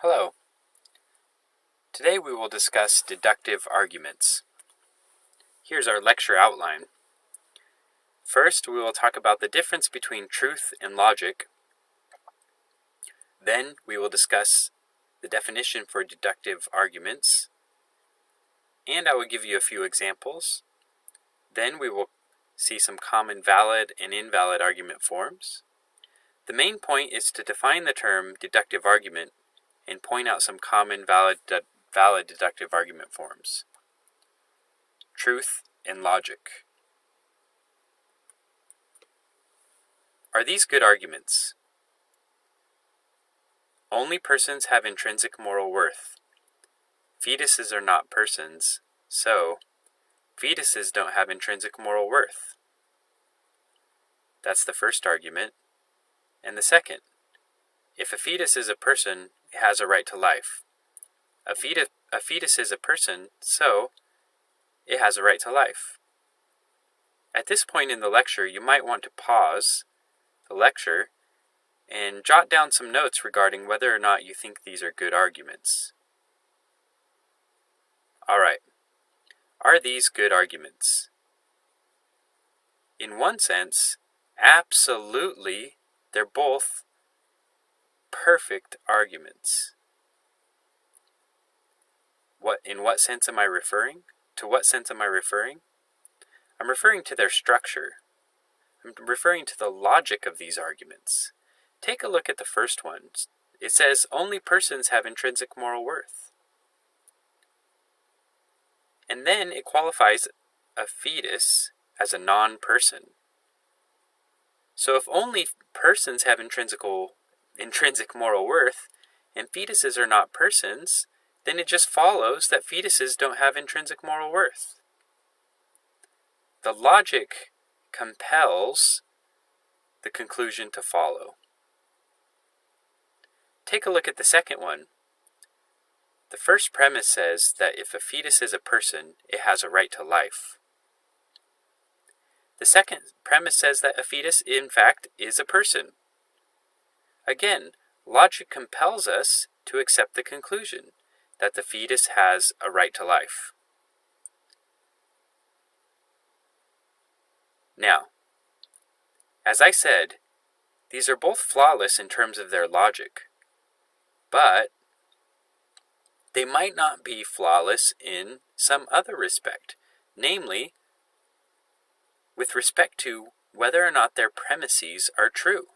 Hello. Today we will discuss deductive arguments. Here's our lecture outline. First, we will talk about the difference between truth and logic. Then we will discuss the definition for deductive arguments. And I will give you a few examples. Then we will see some common valid and invalid argument forms. The main point is to define the term deductive argument and point out some common valid deductive argument forms. Truth and logic. Are these good arguments? Only persons have intrinsic moral worth. Fetuses are not persons, so fetuses don't have intrinsic moral worth. That's the first argument. And the second, if a fetus is a person, it has a right to life. A fetus is a person, so it has a right to life. At this point in the lecture, you might want to pause the lecture and jot down some notes regarding whether or not you think these are good arguments. Alright, are these good arguments? In one sense, absolutely, they're both perfect arguments. In what sense am I referring? To what sense am I referring? I'm referring to their structure. I'm referring to the logic of these arguments. Take a look at the first one. It says only persons have intrinsic moral worth. And then it qualifies a fetus as a non-person. So if only persons have intrinsic moral worth and fetuses are not persons, then it just follows that fetuses don't have intrinsic moral worth. The logic compels the conclusion to follow. Take a look at the second one. The first premise says that if a fetus is a person, it has a right to life. The second premise says that a fetus, in fact, is a person. Again, logic compels us to accept the conclusion that the fetus has a right to life. Now, as I said, these are both flawless in terms of their logic, but they might not be flawless in some other respect, namely, with respect to whether or not their premises are true.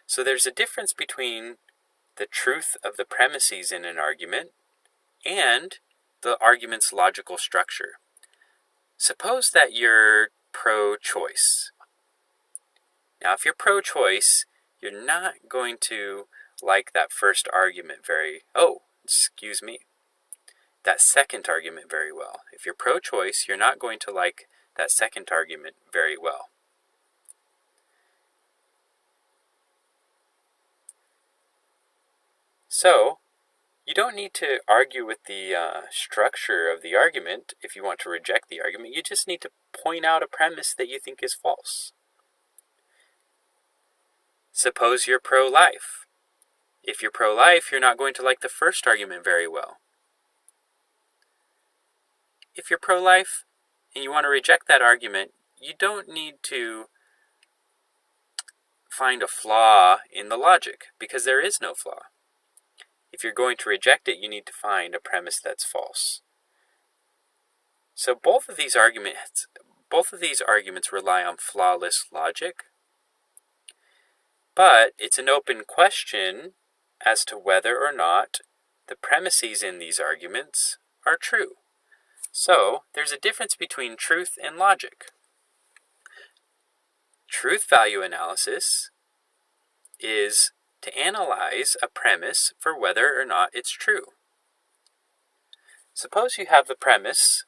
So there's a difference between the truth of the premises in an argument and the argument's logical structure. Suppose that you're pro-choice. Now, if you're pro-choice, you're not going to like that second argument very well. If you're pro-choice, you're not going to like that second argument very well. So, you don't need to argue with the structure of the argument if you want to reject the argument. You just need to point out a premise that you think is false. Suppose you're pro-life. If you're pro-life, you're not going to like the first argument very well. If you're pro-life and you want to reject that argument, you don't need to find a flaw in the logic, because there is no flaw. If you're going to reject it, you need to find a premise that's false. So both of these arguments rely on flawless logic, but it's an open question as to whether or not the premises in these arguments are true. So there's a difference between truth and logic. Truth value analysis is to analyze a premise for whether or not it's true. Suppose you have the premise,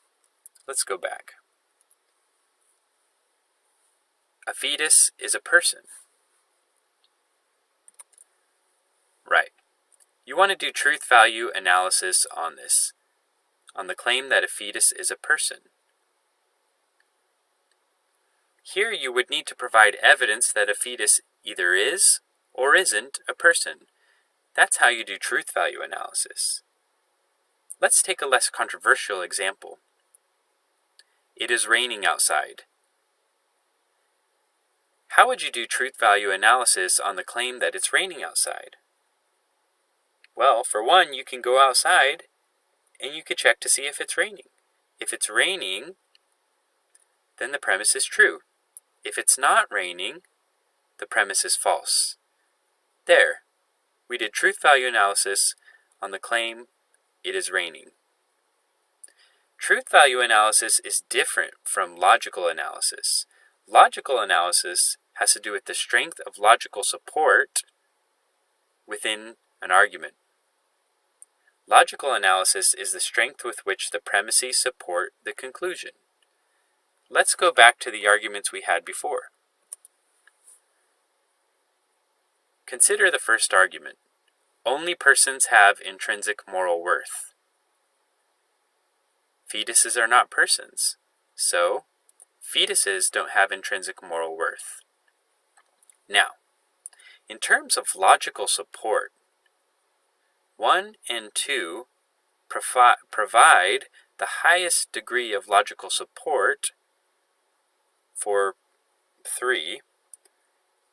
let's go back. A fetus is a person. Right. You want to do truth value analysis on this, on the claim that a fetus is a person. Here you would need to provide evidence that a fetus either is or isn't a person. That's how you do truth value analysis. Let's take a less controversial example. It is raining outside. How would you do truth value analysis on the claim that it's raining outside? Well, for one, you can go outside and you could check to see if it's raining. If it's raining, then the premise is true. If it's not raining, the premise is false. There, we did truth value analysis on the claim it is raining. Truth value analysis is different from logical analysis. Logical analysis has to do with the strength of logical support within an argument. Logical analysis is the strength with which the premises support the conclusion. Let's go back to the arguments we had before. Consider the first argument. Only persons have intrinsic moral worth. Fetuses are not persons, so fetuses don't have intrinsic moral worth. Now, in terms of logical support, 1 and 2 provide the highest degree of logical support for 3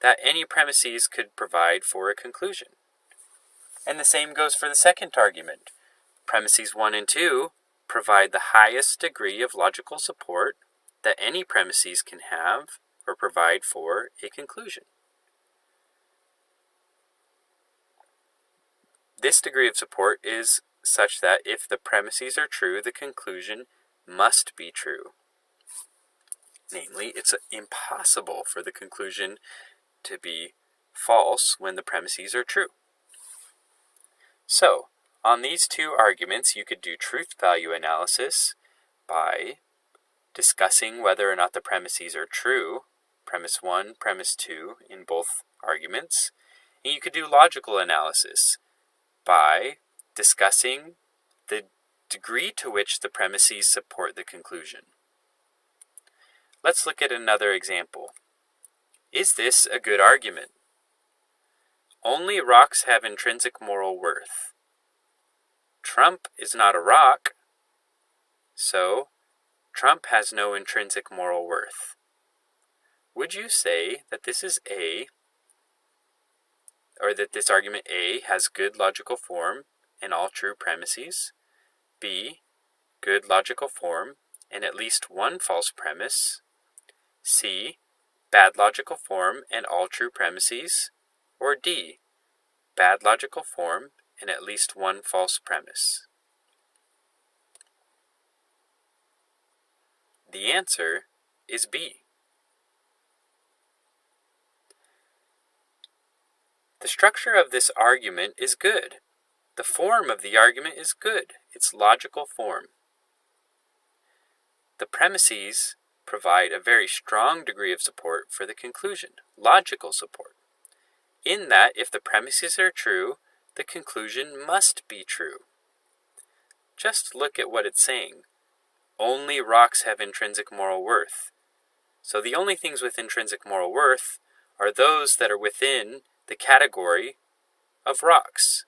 that any premises could provide for a conclusion. And the same goes for the second argument. Premises 1 and 2 provide the highest degree of logical support that any premises can have or provide for a conclusion. This degree of support is such that if the premises are true, the conclusion must be true. Namely, it's impossible for the conclusion to be false when the premises are true. So, on these two arguments, you could do truth value analysis by discussing whether or not the premises are true, premise 1, premise 2, in both arguments. And you could do logical analysis by discussing the degree to which the premises support the conclusion. Let's look at another example. Is this a good argument? Only rocks have intrinsic moral worth. Trump is not a rock, so Trump has no intrinsic moral worth. Would you say that this is A, or that this argument A has good logical form and all true premises, B, good logical form and at least one false premise, C, bad logical form and all true premises, or D, bad logical form and at least one false premise? The answer is B. The structure of this argument is good. The form of the argument is good. It's logical form. The premises provide a very strong degree of support for the conclusion, logical support. In that, if the premises are true, the conclusion must be true. Just look at what it's saying. Only rocks have intrinsic moral worth. So the only things with intrinsic moral worth are those that are within the category of rocks.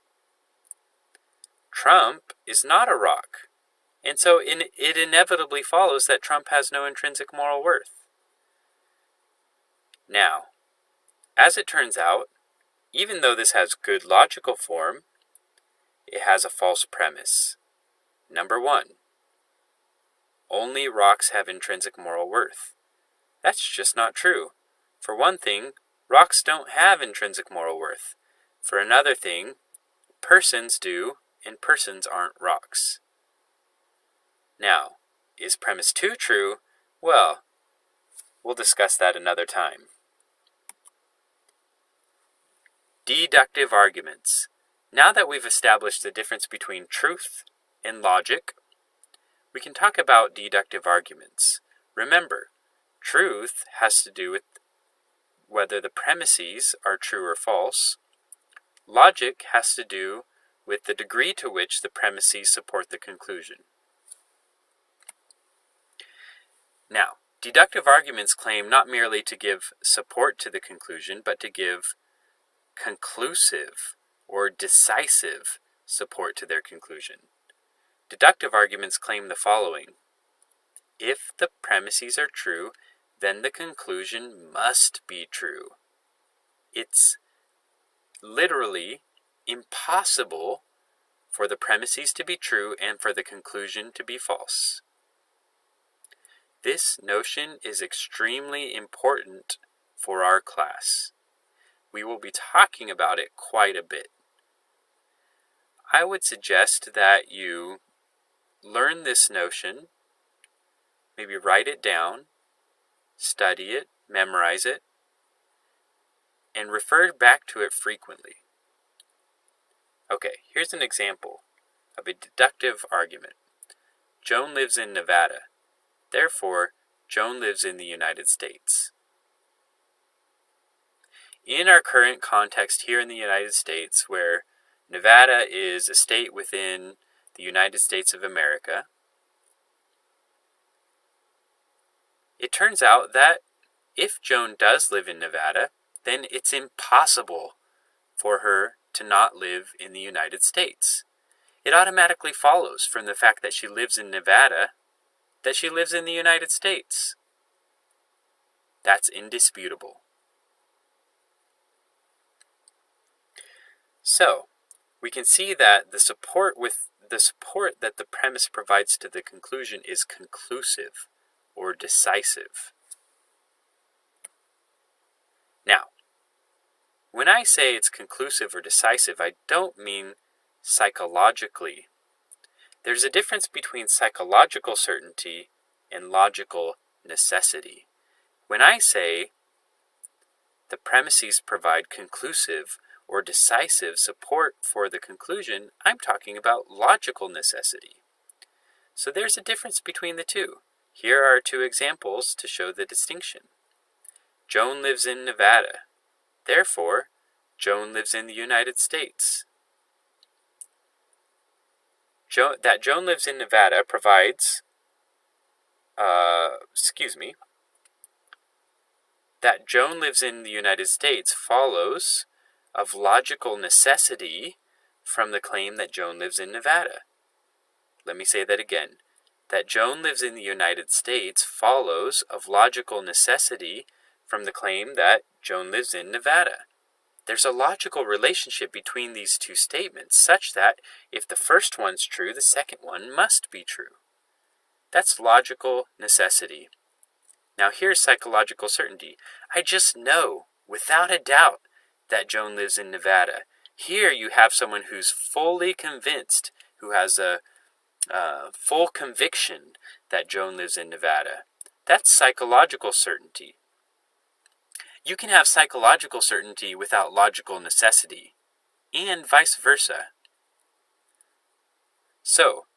Trump is not a rock, and so it inevitably follows that Trump has no intrinsic moral worth. Now, as it turns out, even though this has good logical form, it has a false premise. Number 1, only rocks have intrinsic moral worth. That's just not true. For one thing, rocks don't have intrinsic moral worth. For another thing, persons do, and persons aren't rocks. Now, is premise 2 true? Well, we'll discuss that another time. Deductive arguments. Now that we've established the difference between truth and logic, we can talk about deductive arguments. Remember, truth has to do with whether the premises are true or false. Logic has to do with the degree to which the premises support the conclusion. Now, deductive arguments claim not merely to give support to the conclusion, but to give conclusive or decisive support to their conclusion. Deductive arguments claim the following. If the premises are true, then the conclusion must be true. It's literally impossible for the premises to be true and for the conclusion to be false. This notion is extremely important for our class. We will be talking about it quite a bit. I would suggest that you learn this notion, maybe write it down, study it, memorize it, and refer back to it frequently. Okay, here's an example of a deductive argument. Joan lives in Nevada. Therefore, Joan lives in the United States. In our current context here in the United States, where Nevada is a state within the United States of America, it turns out that if Joan does live in Nevada, then it's impossible for her to not live in the United States. It automatically follows from the fact that she lives in Nevada that she lives in the United States. That's indisputable. So, we can see that the support that the premise provides to the conclusion is conclusive or decisive. Now, when I say it's conclusive or decisive, I don't mean psychologically. There's a difference between psychological certainty and logical necessity. When I say the premises provide conclusive or decisive support for the conclusion, I'm talking about logical necessity. So there's a difference between the two. Here are two examples to show the distinction. Joan lives in Nevada. Therefore, Joan lives in the United States. That Joan lives in Nevada provides, that Joan lives in the United States follows of logical necessity from the claim that Joan lives in Nevada. Let me say that again. That Joan lives in the United States follows of logical necessity from the claim that Joan lives in Nevada. There's a logical relationship between these two statements such that if the first one's true, the second one must be true. That's logical necessity. Now here's psychological certainty. I just know, without a doubt, that Joan lives in Nevada. Here you have someone who's fully convinced, who has a full conviction that Joan lives in Nevada. That's psychological certainty. You can have psychological certainty without logical necessity, and vice versa. So,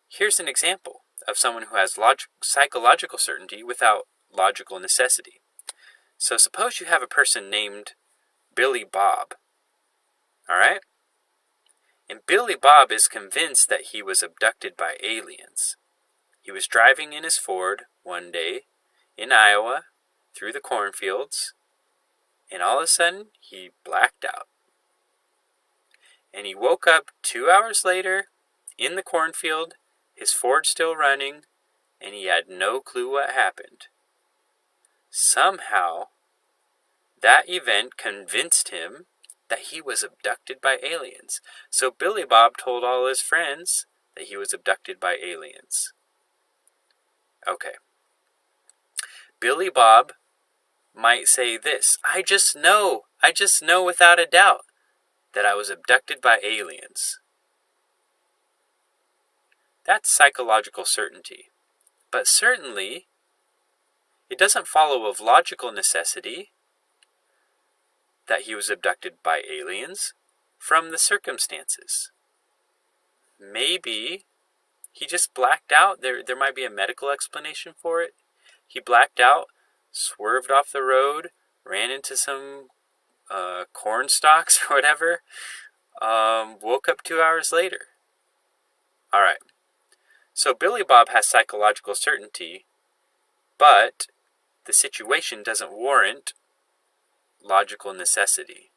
here's an example of someone who has psychological certainty without logical necessity. So suppose you have a person named Billy Bob. All right? And Billy Bob is convinced that he was abducted by aliens. He was driving in his Ford one day in Iowa through the cornfields, and all of a sudden he blacked out. And he woke up 2 hours later in the cornfield, his Ford still running, and he had no clue what happened. Somehow, that event convinced him that he was abducted by aliens. So Billy Bob told all his friends that he was abducted by aliens. Okay. Billy Bob might say this, I just know without a doubt that I was abducted by aliens. That's psychological certainty. But certainly, it doesn't follow of logical necessity that he was abducted by aliens from the circumstances. Maybe he just blacked out. There might be a medical explanation for it. He blacked out, swerved off the road, ran into some corn stalks or whatever, woke up 2 hours later. All right. So Billy Bob has psychological certainty, but the situation doesn't warrant logical necessity.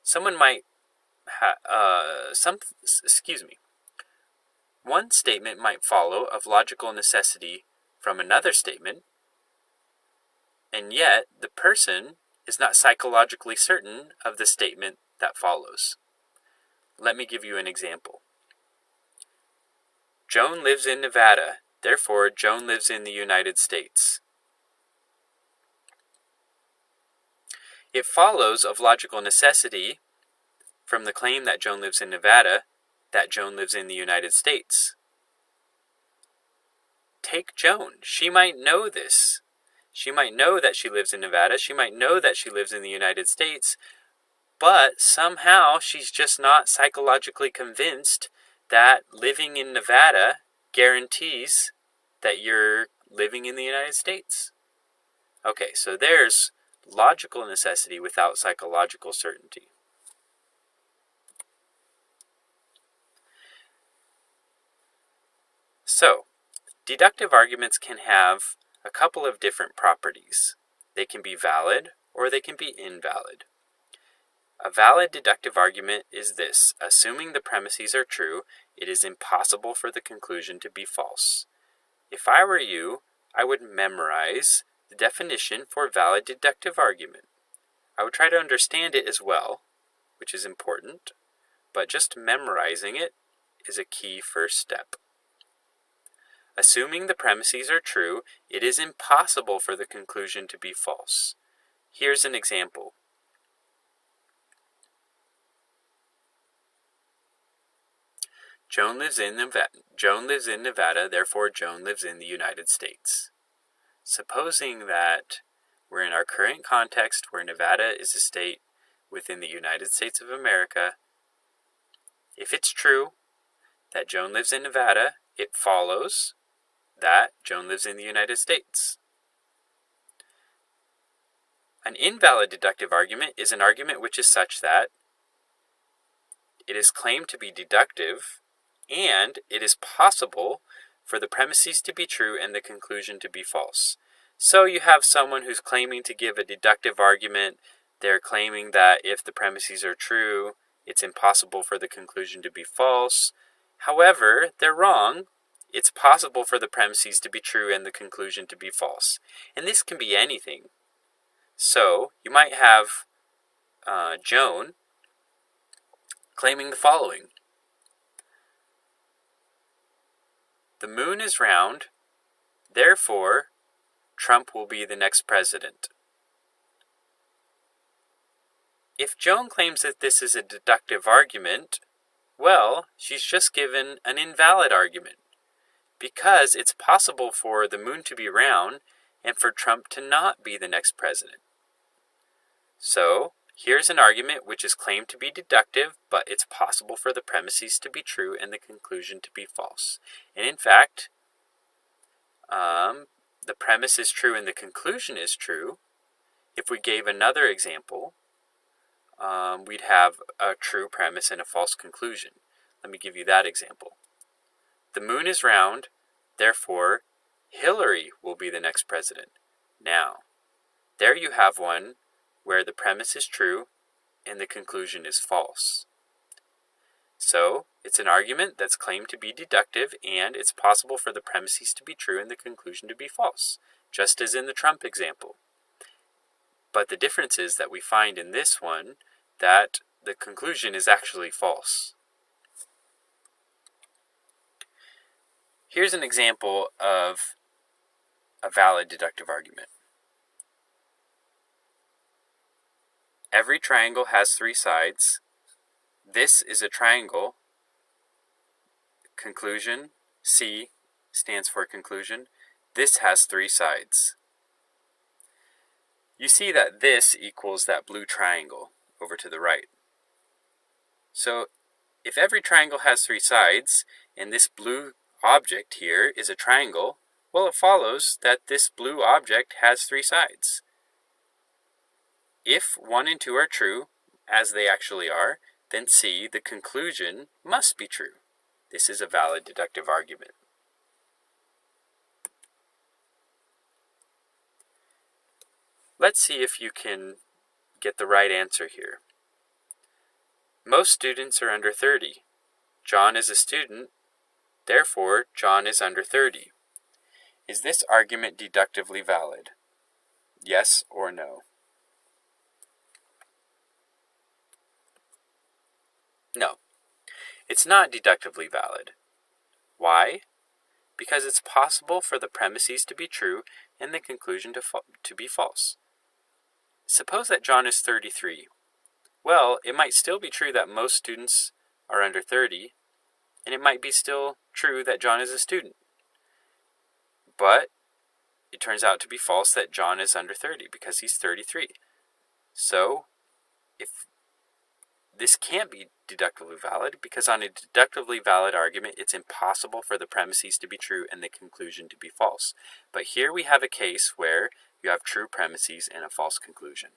someone might one statement might follow of logical necessity from another statement, and yet the person is not psychologically certain of the statement that follows. Let me give you an example. Joan lives in Nevada, therefore Joan lives in the United States. It follows of logical necessity from the claim that Joan lives in Nevada that Joan lives in the United States. Take Joan. She might know this. She might know that she lives in Nevada. She might know that she lives in the United States, but somehow she's just not psychologically convinced that living in Nevada guarantees that you're living in the United States. Okay, so there's logical necessity without psychological certainty. So, deductive arguments can have a couple of different properties. They can be valid or they can be invalid. A valid deductive argument is this: assuming the premises are true, it is impossible for the conclusion to be false. If I were you, I would memorize the definition for valid deductive argument. I would try to understand it as well, which is important, but just memorizing it is a key first step. Assuming the premises are true, it is impossible for the conclusion to be false. Here's an example. Joan lives in Nevada, therefore Joan lives in the United States. Supposing that we're in our current context where Nevada is a state within the United States of America, if it's true that Joan lives in Nevada, it follows that Joan lives in the United States. An invalid deductive argument is an argument which is such that it is claimed to be deductive and it is possible for the premises to be true and the conclusion to be false. So you have someone who's claiming to give a deductive argument. They're claiming that if the premises are true, it's impossible for the conclusion to be false. However, they're wrong. It's possible for the premises to be true and the conclusion to be false. And this can be anything. So you might have Joan claiming the following: the moon is round, therefore Trump will be the next president. If Joan claims that this is a deductive argument, well, she's just given an invalid argument, because it's possible for the moon to be round and for Trump to not be the next president. So, here's an argument which is claimed to be deductive, but it's possible for the premises to be true and the conclusion to be false. And in fact, the premise is true and the conclusion is true. If we gave another example, we'd have a true premise and a false conclusion. Let me give you that example. The moon is round, therefore Hillary will be the next president. Now, there you have one where the premise is true and the conclusion is false. So, it's an argument that's claimed to be deductive and it's possible for the premises to be true and the conclusion to be false, just as in the Trump example. But the difference is that we find in this one that the conclusion is actually false. Here's an example of a valid deductive argument. Every triangle has three sides. This is a triangle. Conclusion, C stands for conclusion. This has three sides. You see that this equals that blue triangle over to the right. So if every triangle has three sides and this blue object here is a triangle, well, it follows that this blue object has three sides. If 1 and 2 are true, as they actually are, then C, the conclusion, must be true. This is a valid deductive argument. Let's see if you can get the right answer here. Most students are under 30. John is a student, therefore John is under 30. Is this argument deductively valid? Yes or no? No, it's not deductively valid. Why? Because it's possible for the premises to be true and the conclusion to be false. Suppose that John is 33. Well, it might still be true that most students are under 30, and it might be still true that John is a student. But it turns out to be false that John is under 30 because he's 33. So, if this can't be deductively valid, because on a deductively valid argument, it's impossible for the premises to be true and the conclusion to be false. But here we have a case where you have true premises and a false conclusion.